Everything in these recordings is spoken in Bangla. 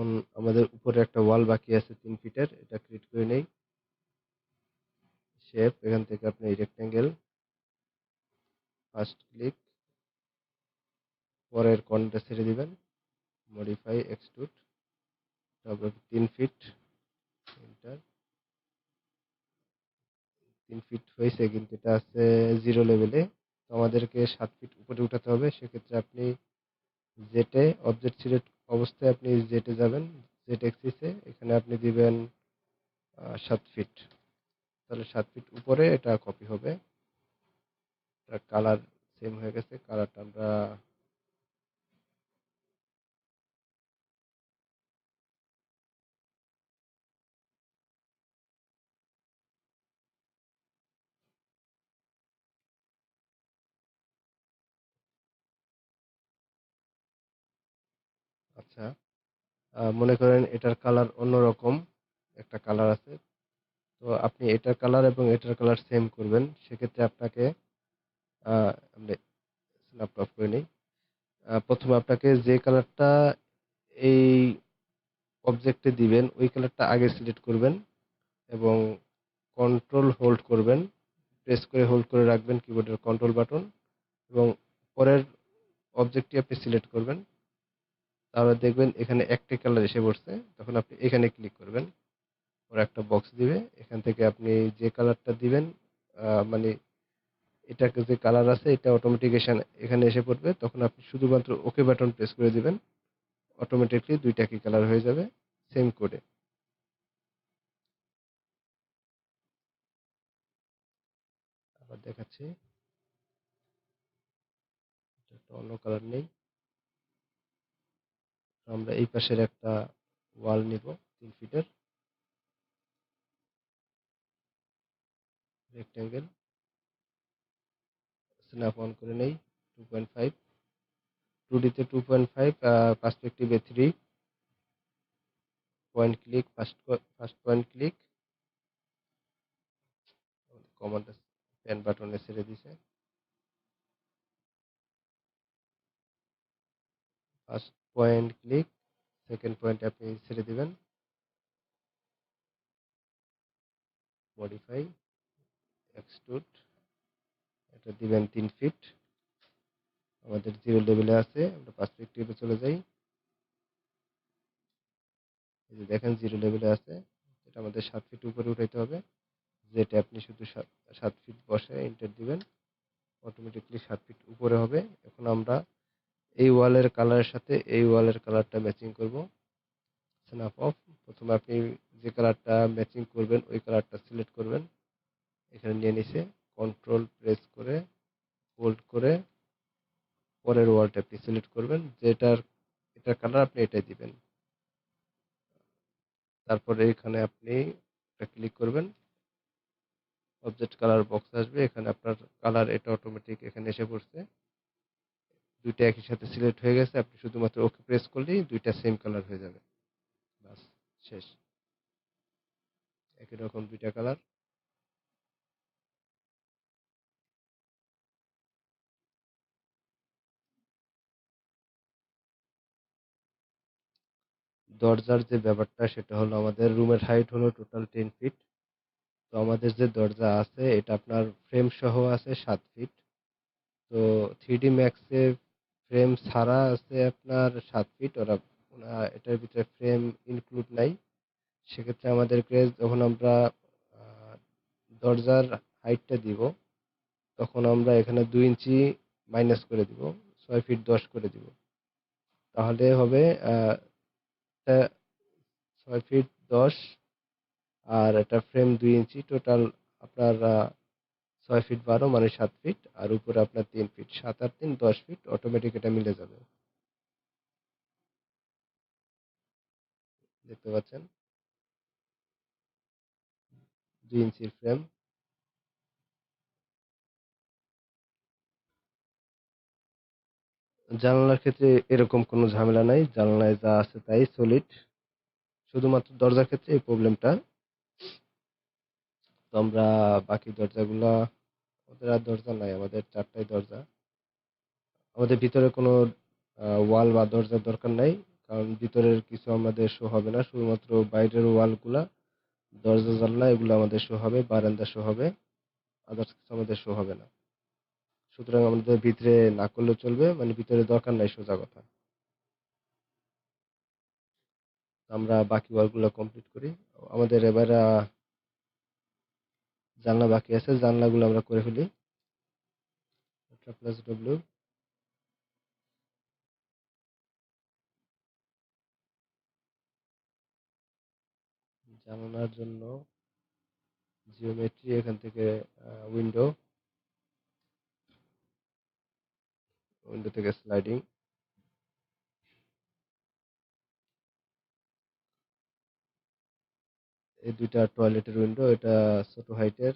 এখন আমাদের উপরে একটা ওয়াল বাকি আছে 3 ফিটের, এটা ক্রিয়েট করে নেই। শেপ, এখান থেকে আপনি রেক্টেঙ্গেল ফার্স্ট ক্লিক, পরের কর্নারটা ছেড়ে দিবেন, মডিফাই এক্সট্রুড, তারপর 3 ফিট এন্টার। 3 ফিট হয়েছে কিন্তু এটা আছে 0 লেভেলে, তো আমাদেরকে 7 ফিট উপরে উঠাতে হবে। সেক্ষেত্রে আপনি জেটে অবজেক্ট সিলেক্ট অবস্থায় আপনি জেটে যাবেন, জেট এক্সিসে এখানে আপনি দিবেন 7 ফিট, তাহলে 7 ফিট উপরে এটা কপি হবে। এটা কালার সেম হয়ে গেছে, কালারটা আমরা আচ্ছা, মনে করেন এটার কালার অন্যরকম একটা কালার আছে, তো আপনি এটার কালার এবং এটার কালার সেম করবেন। সেক্ষেত্রে আপনাকে আমরা স্ন্যাপ অফ করে নিই। প্রথমে আপনাকে যে কালারটা এই অবজেক্টে দিবেন ওই কালারটা আগে সিলেক্ট করবেন এবং কন্ট্রোল হোল্ড করবেন, প্রেস করে হোল্ড করে রাখবেন কিবোর্ডের কন্ট্রোল বাটন, এবং পরের অবজেক্টটি আপনি সিলেক্ট করবেন। তাহলে দেখবেন এখানে একটি কালার এসে পড়ছে, তখন আপনি এখানে ক্লিক করবেন, ওরা একটা বক্স দিবে, এখান থেকে আপনি যে কালারটা দিবেন মানে এটাকে যে কালার আছে এটা অটোমেটিক এখানে এসে পড়বে, তখন আপনি শুধুমাত্র ওকে বাটন প্রেস করে দিবেন, অটোমেটিকলি দুইটা কি কালার হয়ে যাবে সেম কোডে। আবার দেখাচ্ছি, এটা একটা অন্য কালার নেই। আমরা এই পাশের একটা ওয়াল নিব 3 ফিটের রেক্টেঙ্গেল, স্ন্যাপ অন করে নেই 2.5, 2D-তে 2.5, পার্সপেক্টিভে 3 point click, first point click, command pen বাটনে ছেড়ে দিছে, first point click, second point আপনি ছেড়ে দিবেন, মডিফাই এক্সট্রুড, এটা দিবেন 3 ফিট, আমাদের 0 লেভেলে আছে। আমরা পার্সপেক্টিভে চলে যাই, এই যে দেখেন 0 লেভেলে আছে, এটা আমাদের 7 ফিট উপরে উঠাইতে হবে। যেটা আপনি শুধু 7 ফিট বসে এন্টার দিবেন, অটোমেটিকলি 7 ফিট উপরে হবে। এখন আমরা এই ওয়ালের কালারের সাথে এই ওয়ালের কালারটা ম্যাচিং করব। স্ন্যাপ অফ, প্রথমে আপনি যে কালারটা ম্যাচিং করবেন ওই কালারটা সিলেক্ট করবেন, এখানে নিয়ে নিছে, কন্ট্রোল প্রেস করে হোল্ড করে পরের ওয়ালটা আপনি সিলেক্ট করবেন, এটার কালার আপনি এটাই দিবেন। তারপরে এখানে আপনি এটা ক্লিক করবেন, অবজেক্ট কালার বক্স আসবে, এখানে আপনার কালার এটা অটোমেটিক এখানে এসে পড়ছে, দুইটা একই সাথে সিলেক্ট হয়ে গেছে। আপনি শুধুমাত্র ওকে প্রেস করলেই দুইটা সেম কালার হয়ে যাবে, বাস শেষ, একই রকম দুইটা কালার। দরজার যে ব্যাপারটা সেটা হলো আমাদের রুমের হাইট হলো টোটাল 10 ফিট, তো আমাদের যে দরজা আছে এটা আপনার ফ্রেম সহ আছে 7 ফিট, তো 3D ম্যাক্সে ফ্রেম ছাড়া আছে আপনার 7 ফিট, এটার ভিতরে ফ্রেম ইনক্লুড নাই। সেক্ষেত্রে আমাদেরকে যখন আমরা দরজার হাইটটা দিব তখন আমরা এখানে 2 ইঞ্চি মাইনাস করে দিব, 6 ফিট 10 করে দিব, তাহলে হবে 6 ফিট 10, আর এটা ফ্রেম 2 ইঞ্চি, টোটাল আপনার 6 ফিট 12 মানে 7 ফিট, আর উপরে আপনার 3 ফিট, 7 আর 3 10 ফিট, অটোমেটিক এটা মিলে যাবে। দেখতে পাচ্ছেন 2 ইঞ্চির ফ্রেম। জানালার ক্ষেত্রে এরকম কোনো ঝামেলা নাই, জানালায় যা আছে তাই সলিড, শুধুমাত্র দরজার ক্ষেত্রে এই প্রবলেমটা। তো আমরা বাকি দরজাগুলা, আমাদের আর দরজা নাই, আমাদের 4টাই দরজা, আমাদের ভিতরে কোনো ওয়াল বা দরজার দরকার নাই, কারণ ভিতরের কিছু আমাদের শো হবে না, শুধুমাত্র বাইরের ওয়ালগুলা, দরজা জানলা এগুলো আমাদের শো হবে, বারান্দা শো হবে, আদার্স কিছু আমাদের শো হবে না। সুতরাং আমাদের ভিতরে না করলেও চলবে, মানে ভিতরে দরকার নাই সোজা কথা। আমরা বাকি ওয়ালগুলো কমপ্লিট করি। আমাদের এবার জানলা বাকি আছে, জানলাগুলো আমরা করে ফেলি। প্লাস ডব্লিউ, জানালার জন্য জিওমেট্রি, এখান থেকে উইন্ডো, উইন্ডো থেকে স্লাইডিং। এই দুইটা টয়লেটের উইন্ডো, এটা ছোট হাইটের,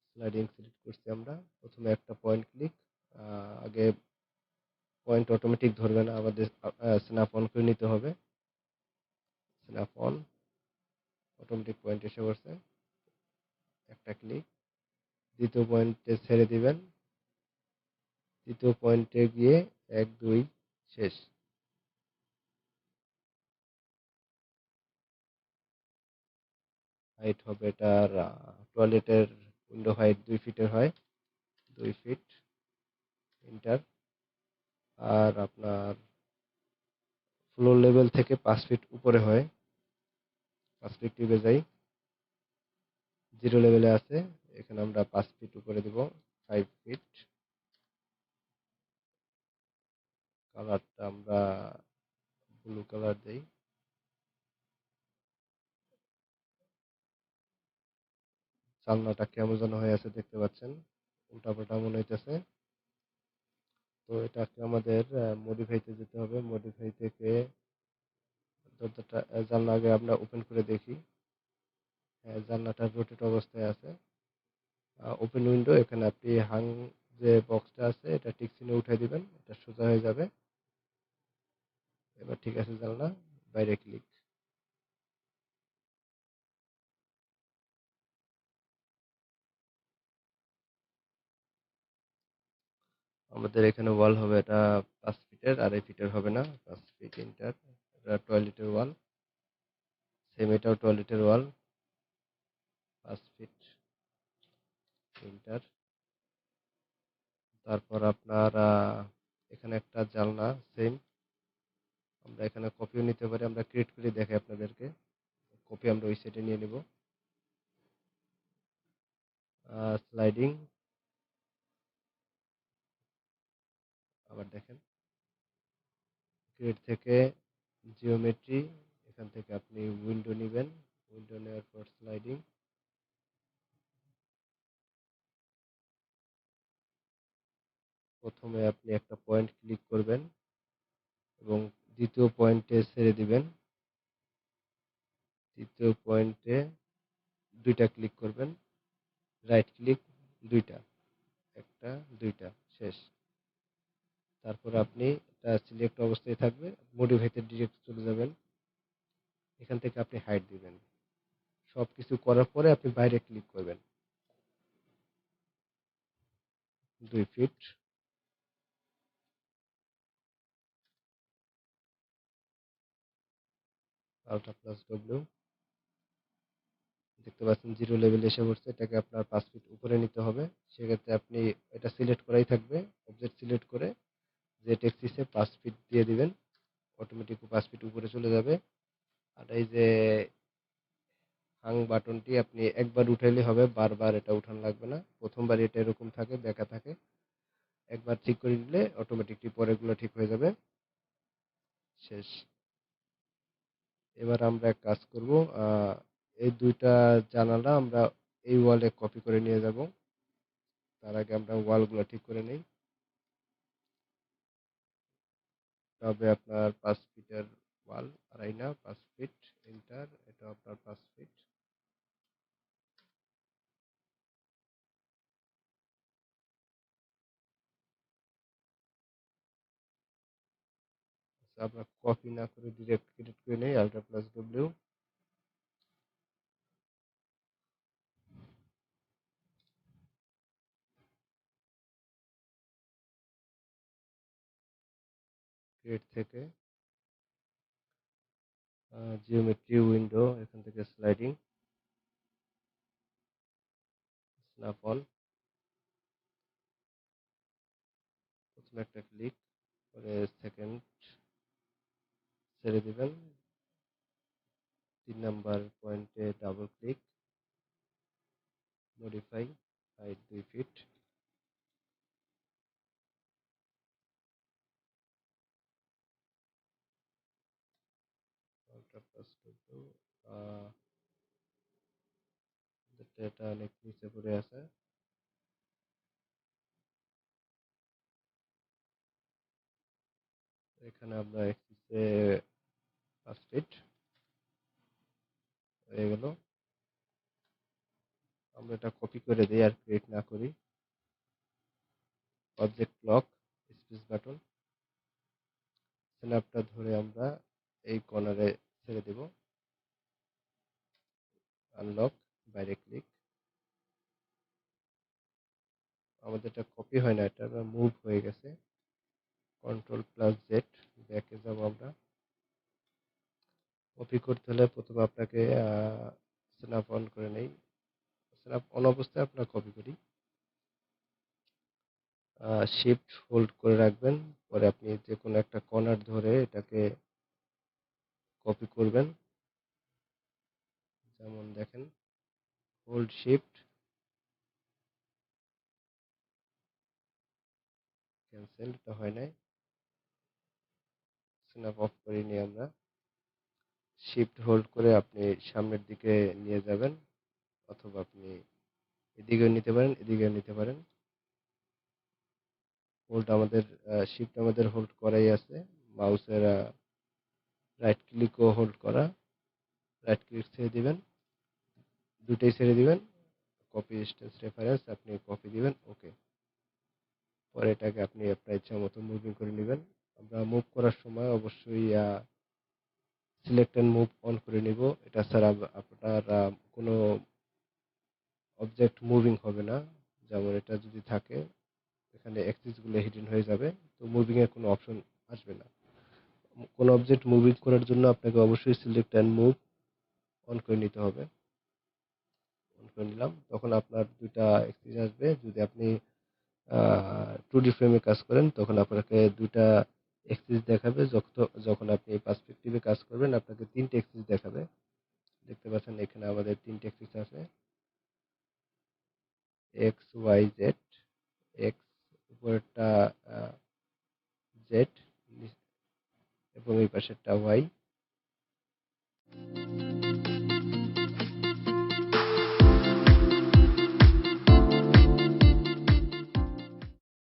স্লাইডিং সিলেক্ট করছি আমরা। প্রথমে একটা পয়েন্ট ক্লিক, আগে পয়েন্ট অটোমেটিক ধরবে না, আমাদের স্ন্যাপ অন করে নিতে হবে। স্ন্যাপ অন, অটোমেটিক পয়েন্ট এসে পড়ছে, একটা ক্লিক। দ্বিতীয় পয়েন্টে ছেড়ে দিবেন, তৃতীয় পয়েন্টে গিয়ে 1 2 শেষ। হাইট হবে এটার, টয়লেটের উইন্ডো হাইট 2 ফিটের হয়, 2 ফিট, ইন্টার। আর আপনার ফ্লোর লেভেল থেকে 5 ফিট উপরে হয়, পার্সপেক্টিভে যাই, জিরো লেভেলে আছে, এখানে আমরা 5 ফিট উপরে দিব, 5 ফিট। কালারটা আমরা ব্লু কালার দেই। জানলাটা কেমন যেন হয়ে আছে দেখতে পাচ্ছেন, উল্টাপাল্টা মনে হইতেছে। তো এটাকে আমাদের মডিফাইতে যেতে হবে, মডিফাই থেকে দরজাটা জানলা আগে আমরা ওপেন করে দেখি। হ্যাঁ, জানলাটা রোটেট অবস্থায় আছে। ওপেন উইন্ডো, এখানে আপনি হাং যে বক্সটা আছে এটা টিক চিহ্নে উঠাই দিবেন, এটা সোজা হয়ে যাবে। এবার ঠিক আছে জানলা, বাইরে ক্লিক। আমাদের এখানে ওয়াল হবে এটা 5 ফিটের, 2.5 ফিটের হবে না, 5 ফিট ইন্টার। এটা টয়লেটের ওয়াল, সেম এটাও টয়লেটের ওয়াল, 5 ফিট ইন্টার। তারপর আপনার এখানে একটা জানলা সেম, আমরা এখানে কপিও নিতে পারি, আমরা ক্রিয়েট করে দেখাই আপনাদেরকে। কপি আমরা ওই সাইডে নিয়ে নিব। স্লাইডিং, আবার দেখেন, ক্রিয়েট থেকে জিওমেট্রি, এখান থেকে আপনি উইন্ডো নেবেন, উইন্ডো নেওয়ার পর স্লাইডিং। প্রথমে আপনি একটা পয়েন্ট ক্লিক করবেন এবং দ্বিতীয় পয়েন্টে ছেড়ে দিবেন, তৃতীয় পয়েন্টে দুইটা ক্লিক করবেন, রাইট ক্লিক, দুইটা, একটা দুইটা, শেষ। তারপর আপনি এটা সিলেক্ট অবস্থায় থাকবে, মডিফাইতে ডিরেক্ট চলে যাবেন, এখান থেকে আপনি হাইট দিবেন। সবকিছু করার পরে আপনি বাইরে ক্লিক করবেন, 2 ফিট, আলট্রা প্লাস ডব্লিউ। দেখতে পাচ্ছেন জিরো লেভেল এসে পড়ছে, এটাকে আপনার 5 ফিট উপরে নিতে হবে। সেক্ষেত্রে আপনি এটা সিলেক্ট করাই থাকবে, অবজেক্ট সিলেক্ট করে যে টেক্সিসে 5 ফিট দিয়ে দিবেন, অটোমেটিক 5 ফিট উপরে চলে যাবে। আর এই যে হাং বাটনটি আপনি একবার উঠাইলে হবে, বারবার এটা উঠানো লাগবে না। প্রথমবার এটা এরকম থাকে, বেঁকা থাকে, একবার ঠিক করে নিলে অটোমেটিকলি পরেরগুলো ঠিক হয়ে যাবে, শেষ। এবার আমরা এক কাজ করব, এই দুইটা জানালা আমরা এই ওয়ালে কপি করে নিয়ে যাব। তার আগে আমরা ওয়ালগুলো ঠিক করে নিই। তবে আপনার 5 ফিটের ওয়াল, আড়াই না 5 ফিট ইন্টার, এটা আপনার 5 ফিট। আমরা কপি না করে ডিরেক্ট ক্রিয়েট করে নেই, আল্ট্রা প্লাস ডব্লিউ। ক্রিয়েট থেকে জিওমেট্রি উইন্ডো, এখান থেকে স্লাইডিং, স্ন্যাপ অন, প্রথমে একটা ক্লিক করে সেকেন্ড ছেড়ে দিবেন, 3 নাম্বার পয়েন্টে double click, modify height 2 feet, এটা অনেক নিচে পড়ে আছে, এখানে আমরা এক্সিসে 5 ফিট হয়ে গেল। আমরা এটা কপি করে দিই আর ক্রিয়েট না করি। অবজেক্ট লক, স্পেস বাটন, স্ন্যাপটা ধরে আমরা এই কর্নারে ছেড়ে দেব, আনলক, বাইরে ক্লিক। আমাদের এটা কপি হয় না, এটা মুভ হয়ে গেছে। Ctrl+Z, ব্যাকে যাব আমরা। কপি করতে হলে প্রথমে আপনাকে স্ন্যাপ অন করে নেই, স্ন্যাপ অন অবস্থায় আপনার কপি করি, শিফট হোল্ড করে রাখবেন, পরে আপনি যে কোনো একটা কর্নার ধরে এটাকে কপি করবেন। যেমন দেখেন, হোল্ড শিফট, ক্যান্সেল, এটা হয় নাই, স্ন্যাপ অফ করে নিয়ে আমরা শিফট হোল্ড করে আপনি সামনের দিকে নিয়ে যাবেন, অথবা আপনি এদিকেও নিতে পারেন, এদিকেও নিতে পারেন। হোল্ড আমাদের শিফট আমাদের হোল্ড করাই আছে, মাউসের রাইট ক্লিকও হোল্ড করা, রাইট ক্লিক ছেড়ে দিবেন, দুটোই ছেড়ে দিবেন, কপি ডিসটেন্স রেফারেন্স আপনি কপি দিবেন, ওকে। পরে এটাকে আপনি আপনার ইচ্ছা মতো মুভিং করে নেবেন। আমরা মুভ করার সময় অবশ্যই সিলেক্ট অ্যান্ড মুভ অন করে নিব, এটা ছাড়া আপনার কোনো অবজেক্ট মুভিং হবে না। যেমন এটা যদি থাকে, এখানে অ্যাক্সিসগুলো হিডেন হয়ে যাবে, তো মুভিং এর কোনো অপশন আসবে না। কোনো অবজেক্ট মুভিং করার জন্য আপনাকে অবশ্যই সিলেক্ট অ্যান্ড মুভ অন করে নিতে হবে। অন করে নিলাম, তখন আপনার দুইটা অ্যাক্সিস আসবে। যদি আপনি 2D ফ্রেমে কাজ করেন, তখন আপনাকে দুইটা অ্যাক্সিস দেখাবে। যখন আপনি পার্সপেক্টিভে কাজ করবেন, আপনাকে 3টে অ্যাক্সিস দেখাবে। দেখতে পাচ্ছেন এখানে আমাদের 3টে অ্যাক্সিস আছে, এক্স ওয়াই জেড। এক্স উপরেরটা জেড এবং এই পাশেরটা ওয়াই।